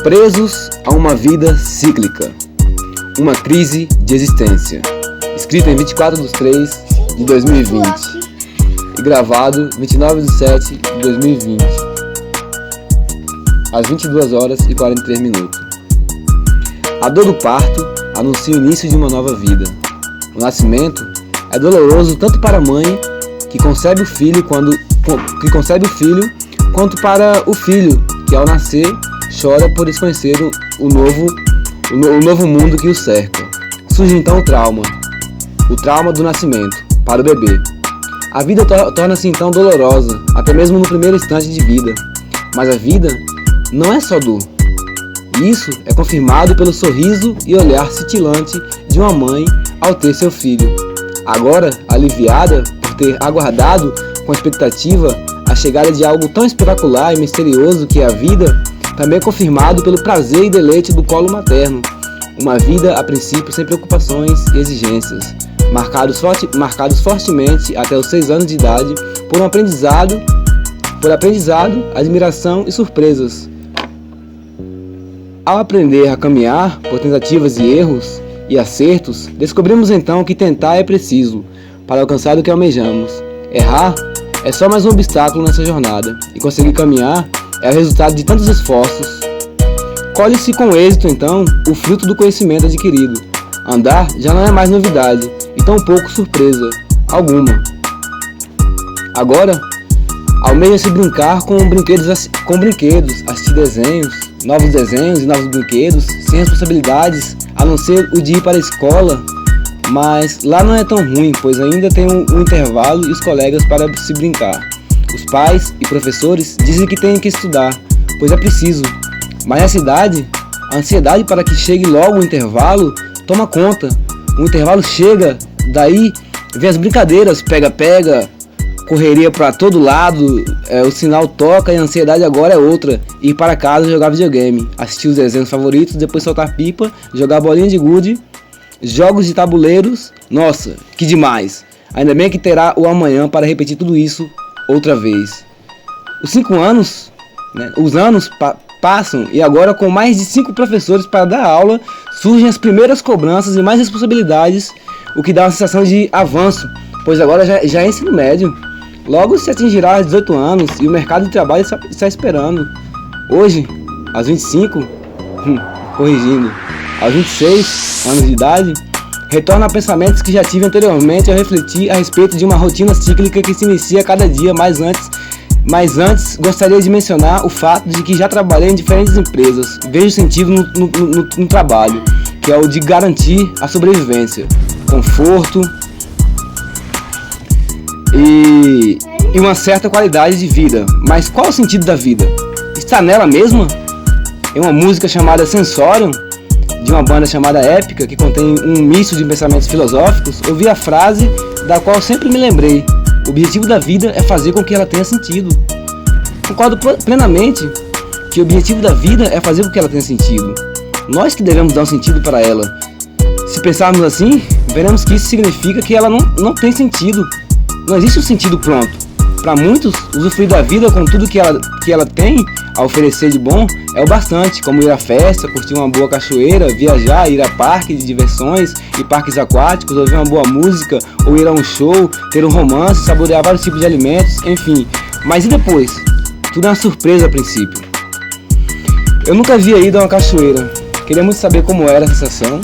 Presos a uma vida cíclica, uma crise de existência. Escrito em 24/3/2020 e gravado 29/7/2020, às 22h43. A dor do parto anuncia o início de uma nova vida. O nascimento é doloroso tanto para a mãe que concebe o filho, quanto para o filho que ao nascer chora por desconhecer o novo mundo que o cerca. Surge então o trauma do nascimento para o bebê. A vida torna-se então dolorosa, até mesmo no primeiro instante de vida. Mas a vida não é só dor. Isso é confirmado pelo sorriso e olhar cintilante de uma mãe ao ter seu filho. Agora, aliviada por ter aguardado com expectativa a chegada de algo tão espetacular e misterioso que é a vida, também é confirmado pelo prazer e deleite do colo materno. Uma vida, a princípio, sem preocupações e exigências, marcados fortemente até os 6 anos de idade por aprendizado, admiração e surpresas. Ao aprender a caminhar por tentativas e erros e acertos, descobrimos então que tentar é preciso para alcançar o que almejamos. Errar é só mais um obstáculo nessa jornada, e conseguir caminhar é o resultado de tantos esforços. Colhe-se com êxito, então, o fruto do conhecimento adquirido. Andar já não é mais novidade, e tampouco surpresa alguma. Agora, almeja-se brincar com brinquedos, assistir novos desenhos e novos brinquedos, sem responsabilidades, a não ser o de ir para a escola. Mas lá não é tão ruim, pois ainda tem um intervalo e os colegas para se brincar. Os pais e professores dizem que têm que estudar, pois é preciso. Mas na cidade, a ansiedade para que chegue logo o intervalo toma conta. O intervalo chega, daí vem as brincadeiras, pega-pega, correria para todo lado, o sinal toca e a ansiedade agora é outra. Ir para casa jogar videogame, assistir os desenhos favoritos, depois soltar pipa, jogar bolinha de gude, jogos de tabuleiros. Nossa, que demais! Ainda bem que terá o amanhã para repetir tudo isso outra vez. Os anos passam e agora, com mais de 5 professores para dar aula, surgem as primeiras cobranças e mais responsabilidades, o que dá uma sensação de avanço, pois agora já é ensino médio. Logo se atingirá aos 18 anos e o mercado de trabalho está esperando. Hoje, aos 25, aos 26 anos de idade, retorno a pensamentos que já tive anteriormente ao refletir a respeito de uma rotina cíclica que se inicia cada dia. Mas antes, gostaria de mencionar o fato de que já trabalhei em diferentes empresas. Vejo sentido no trabalho, que é o de garantir a sobrevivência, conforto e uma certa qualidade de vida. Mas qual o sentido da vida? Está nela mesma? Em uma música chamada Sensorium, de uma banda chamada Épica, que contém um misto de pensamentos filosóficos, ouvi a frase da qual sempre me lembrei: o objetivo da vida é fazer com que ela tenha sentido. Concordo plenamente que o objetivo da vida é fazer com que ela tenha sentido. Nós que devemos dar um sentido para ela. Se pensarmos assim, veremos que isso significa que ela não tem sentido. Não existe um sentido pronto. Para muitos, usufruir da vida com tudo que ela tem a oferecer de bom é o bastante, como ir à festa, curtir uma boa cachoeira, viajar, ir a parques de diversões e parques aquáticos, ouvir uma boa música, ou ir a um show, ter um romance, saborear vários tipos de alimentos, enfim. Mas e depois? Tudo é uma surpresa a princípio. Eu nunca havia ido a uma cachoeira, queria muito saber como era a sensação.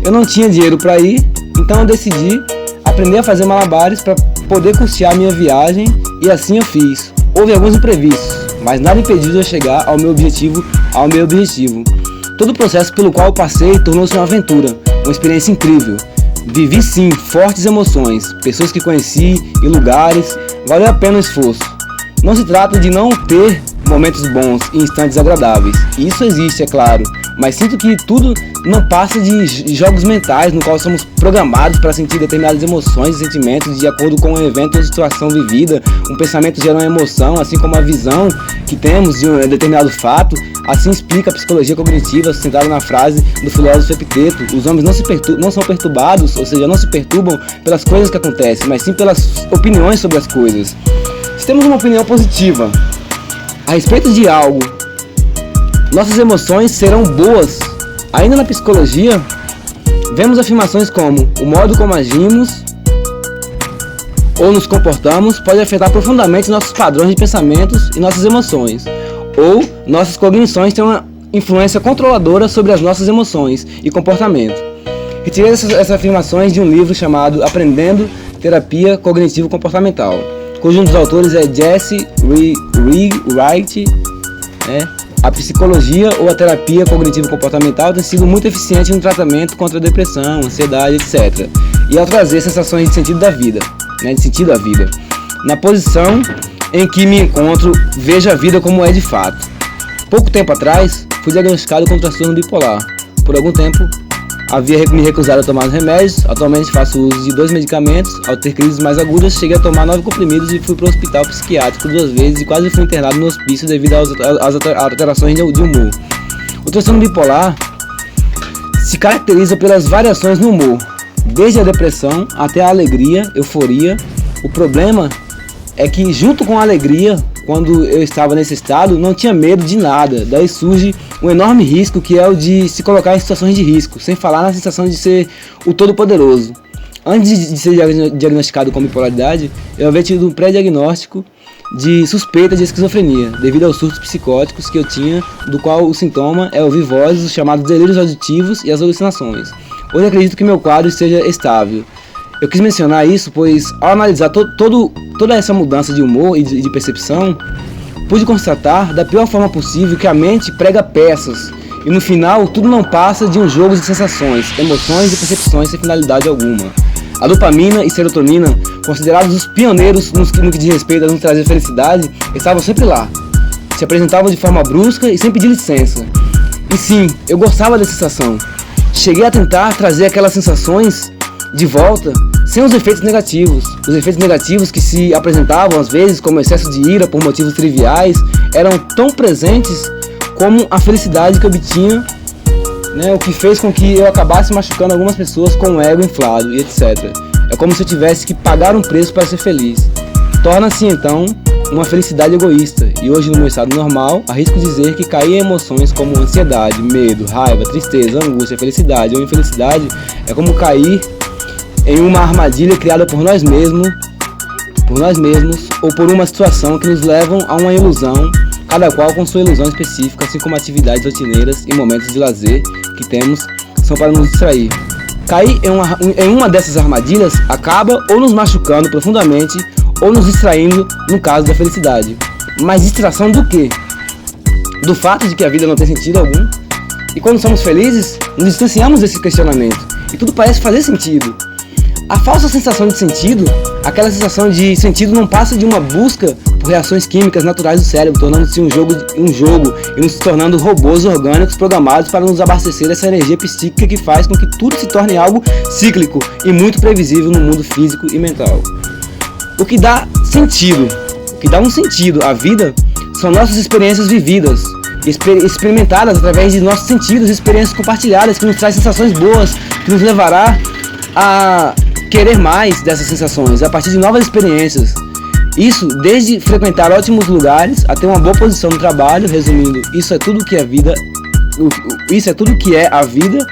Eu não tinha dinheiro para ir, então eu decidi aprender a fazer malabares para poder custear a minha viagem, e assim eu fiz. Houve alguns imprevistos, mas nada impediu de eu chegar ao meu objetivo. Todo o processo pelo qual eu passei tornou-se uma aventura, uma experiência incrível. Vivi sim fortes emoções, pessoas que conheci e lugares. Valeu a pena o esforço. Não se trata de não ter momentos bons e instantes agradáveis. Isso existe, é claro, mas sinto que tudo não passa de jogos mentais no qual somos programados para sentir determinadas emoções e sentimentos de acordo com um evento ou situação vivida. Um pensamento gera uma emoção, assim como a visão que temos de um determinado fato. Assim explica a psicologia cognitiva, sustentada na frase do filósofo Epiteto: os homens não são perturbados, ou seja, não se perturbam pelas coisas que acontecem, mas sim pelas opiniões sobre as coisas. Se temos uma opinião positiva a respeito de algo nossas emoções serão boas. Ainda na psicologia, vemos afirmações como o modo como agimos ou nos comportamos pode afetar profundamente nossos padrões de pensamentos e nossas emoções, ou nossas cognições têm uma influência controladora sobre as nossas emoções e comportamento. Retirei essas afirmações de um livro chamado Aprendendo Terapia Cognitivo-Comportamental, cujo um dos autores é Jesse Wright. A psicologia ou a terapia cognitivo-comportamental tem sido muito eficiente no tratamento contra a depressão, ansiedade, etc. E ao trazer sensações de sentido da vida, de sentido à vida. Na posição em que me encontro, vejo a vida como é de fato. Pouco tempo atrás, fui diagnosticado com transtorno bipolar. Por algum tempo, havia me recusado a tomar os remédios. Atualmente faço uso de 2 medicamentos. Ao ter crises mais agudas, cheguei a tomar 9 comprimidos e fui para o hospital psiquiátrico 2 vezes e quase fui internado no hospício devido às alterações de humor. O transtorno bipolar se caracteriza pelas variações no humor, desde a depressão até a alegria, euforia. O problema é que, junto com a alegria, quando eu estava nesse estado, não tinha medo de nada. Daí surge um enorme risco, que é o de se colocar em situações de risco, sem falar na sensação de ser o todo-poderoso. Antes de ser diagnosticado com bipolaridade, eu havia tido um pré-diagnóstico de suspeita de esquizofrenia, devido aos surtos psicóticos que eu tinha, do qual o sintoma é ouvir vozes, os chamados delírios auditivos e as alucinações. Hoje acredito que meu quadro esteja estável. Eu quis mencionar isso, pois ao analisar toda essa mudança de humor e de percepção, pude constatar da pior forma possível que a mente prega peças, e no final tudo não passa de um jogo de sensações, emoções e percepções sem finalidade alguma. A dopamina e serotonina, considerados os pioneiros no que diz respeito a nos trazer felicidade, estavam sempre lá. Se apresentavam de forma brusca e sem pedir licença. E sim, eu gostava da sensação. Cheguei a tentar trazer aquelas sensações de volta, sem os efeitos negativos. Os efeitos negativos que se apresentavam às vezes como excesso de ira por motivos triviais eram tão presentes como a felicidade que eu obtinha, o que fez com que eu acabasse machucando algumas pessoas com o ego inflado e etc. É como se eu tivesse que pagar um preço para ser feliz. Torna-se então uma felicidade egoísta, e hoje no meu estado normal, arrisco dizer que cair em emoções como ansiedade, medo, raiva, tristeza, angústia, felicidade ou infelicidade é como cair em uma armadilha criada por nós mesmos ou por uma situação que nos levam a uma ilusão, cada qual com sua ilusão específica, assim como atividades rotineiras e momentos de lazer que temos são para nos distrair. Cair em uma dessas armadilhas acaba ou nos machucando profundamente ou nos distraindo no caso da felicidade. Mas distração do quê? Do fato de que a vida não tem sentido algum? E quando somos felizes, nos distanciamos desse questionamento e tudo parece fazer sentido. A falsa sensação de sentido, aquela sensação de sentido não passa de uma busca por reações químicas naturais do cérebro, tornando-se um jogo e nos tornando robôs orgânicos programados para nos abastecer dessa energia psíquica que faz com que tudo se torne algo cíclico e muito previsível no mundo físico e mental. O que dá um sentido à vida são nossas experiências vividas, experimentadas através de nossos sentidos e experiências compartilhadas, que nos traz sensações boas, que nos levará a querer mais dessas sensações, a partir de novas experiências. Isso desde frequentar ótimos lugares até uma boa posição no trabalho. Resumindo, isso é tudo que é a vida.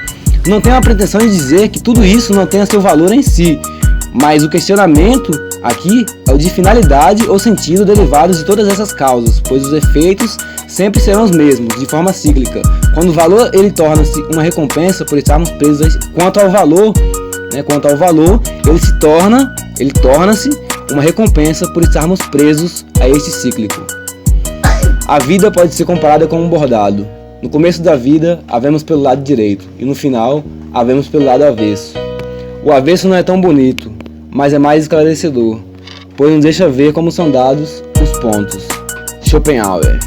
Não tenho a pretensão de dizer que tudo isso não tenha seu valor em si, mas o questionamento aqui é o de finalidade ou sentido derivados de todas essas causas, pois os efeitos sempre serão os mesmos, de forma cíclica. Quando o valor ele torna-se uma recompensa por estarmos presos quanto ao valor, ele torna-se uma recompensa por estarmos presos a este cíclico. A vida pode ser comparada com um bordado. No começo da vida, havemos pelo lado direito, e no final, havemos pelo lado avesso. O avesso não é tão bonito, mas é mais esclarecedor, pois nos deixa ver como são dados os pontos. Schopenhauer.